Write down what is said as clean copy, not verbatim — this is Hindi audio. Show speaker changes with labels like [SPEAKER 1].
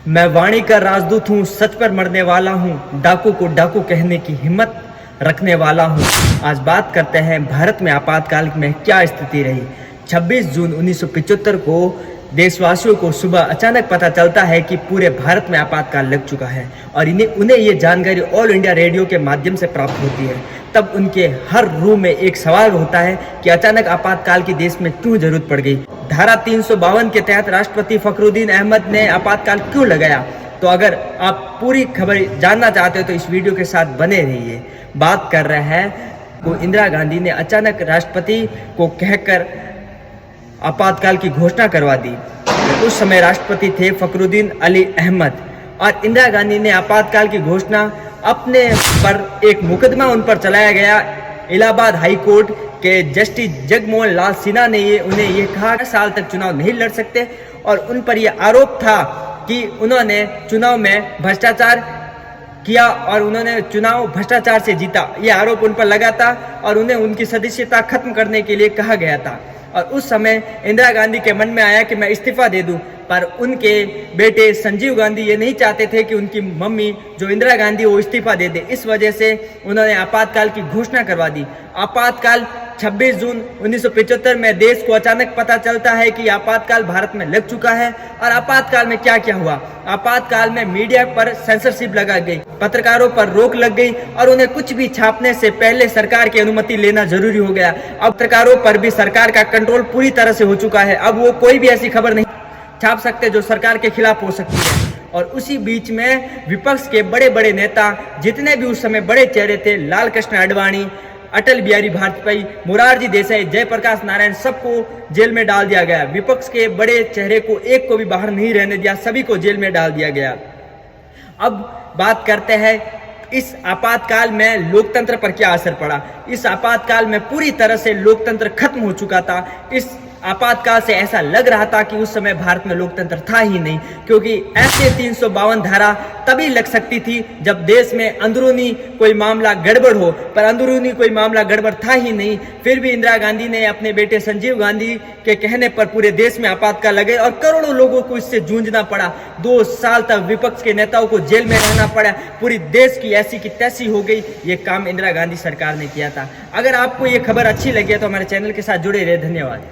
[SPEAKER 1] मैं वाणी का राजदूत हूँ, सच पर मरने वाला हूँ, डाकू को डाकू कहने की हिम्मत रखने वाला हूँ। आज बात करते हैं भारत में आपातकाल में क्या स्थिति रही। 26 जून 1975 को देशवासियों को सुबह अचानक पता चलता है कि पूरे भारत में आपातकाल लग चुका है और उन्हें ये जानकारी ऑल इंडिया रेडियो के माध्यम से प्राप्त होती है। तब उनके हर रूम में एक सवाल होता है कि अचानक आपातकाल की देश में क्यों जरूरत पड़ गई। धारा 352 के तहत राष्ट्रपति फखरुद्दीन अहमद ने आपातकाल क्यों लगाया। तो अगर आप पूरी खबर जानना चाहते हो तो इस वीडियो के साथ बने रहिए। बात कर रहे हैं को इंदिरा गांधी ने अचानक राष्ट्रपति को कहकर आपातकाल की घोषणा करवा दी। उस समय राष्ट्रपति थे फखरुद्दीन अली अहमद और इंदिरा गांधी ने आपातकाल की घोषणा अपने पर एक मुकदमा उन पर चलाया गया। इलाहाबाद हाई कोर्ट के जस्टिस जगमोहन लाल सिन्हा ने उन्हें ये कहा 5 साल तक चुनाव नहीं लड़ सकते और उन पर यह आरोप था कि उन्होंने चुनाव में भ्रष्टाचार किया और उन्होंने चुनाव भ्रष्टाचार से जीता। यह आरोप उन पर लगा था और उन्हें उनकी सदस्यता खत्म करने के लिए कहा गया था। और उस समय इंदिरा गांधी के मन में आया कि मैं इस्तीफा दे दूं, पर उनके बेटे संजीव गांधी ये नहीं चाहते थे कि उनकी मम्मी जो इंदिरा गांधी वो इस्तीफा दे दे। इस वजह से उन्होंने आपातकाल की घोषणा करवा दी। आपातकाल 26 जून 1975 में देश को अचानक पता चलता है कि आपातकाल भारत में लग चुका है। और आपातकाल में क्या क्या हुआ। आपातकाल में मीडिया पर सेंसरशिप लगा गई, पत्रकारों पर रोक लग गई और उन्हें कुछ भी छापने से पहले सरकार की अनुमति लेना जरूरी हो गया। अब पत्रकारों पर भी सरकार का कंट्रोल पूरी तरह से हो चुका है। अब वो कोई भी ऐसी खबर नहीं छाप सकते जो सरकार के खिलाफ हो सकती है। और उसी बीच में विपक्ष के बड़े बड़े नेता जितने भी उस समय बड़े चेहरे थे, लाल कृष्ण आडवाणी, अटल बिहारी वाजपेयी, मोरारजी देसाई, जयप्रकाश नारायण, सबको जेल में डाल दिया गया। विपक्ष के बड़े चेहरे को एक को भी बाहर नहीं रहने दिया, सभी को जेल में डाल दिया गया। अब बात करते हैं इस आपातकाल में लोकतंत्र पर क्या असर पड़ा। इस आपातकाल में पूरी तरह से लोकतंत्र खत्म हो चुका था। इस आपातकाल से ऐसा लग रहा था कि उस समय भारत में लोकतंत्र था ही नहीं, क्योंकि ऐसे 352 धारा तभी लग सकती थी जब देश में अंदरूनी कोई मामला गड़बड़ हो, पर अंदरूनी कोई मामला गड़बड़ था ही नहीं। फिर भी इंदिरा गांधी ने अपने बेटे संजीव गांधी के कहने पर पूरे देश में आपातकाल लगे और करोड़ों लोगों को इससे जूझना पड़ा। 2 साल तक विपक्ष के नेताओं को जेल में रहना पड़ा। पूरी देश की ऐसी की तैसी हो गई। ये काम इंदिरा गांधी सरकार ने किया था। अगर आपको ये खबर अच्छी लगी है तो हमारे चैनल के साथ जुड़े रहे। धन्यवाद।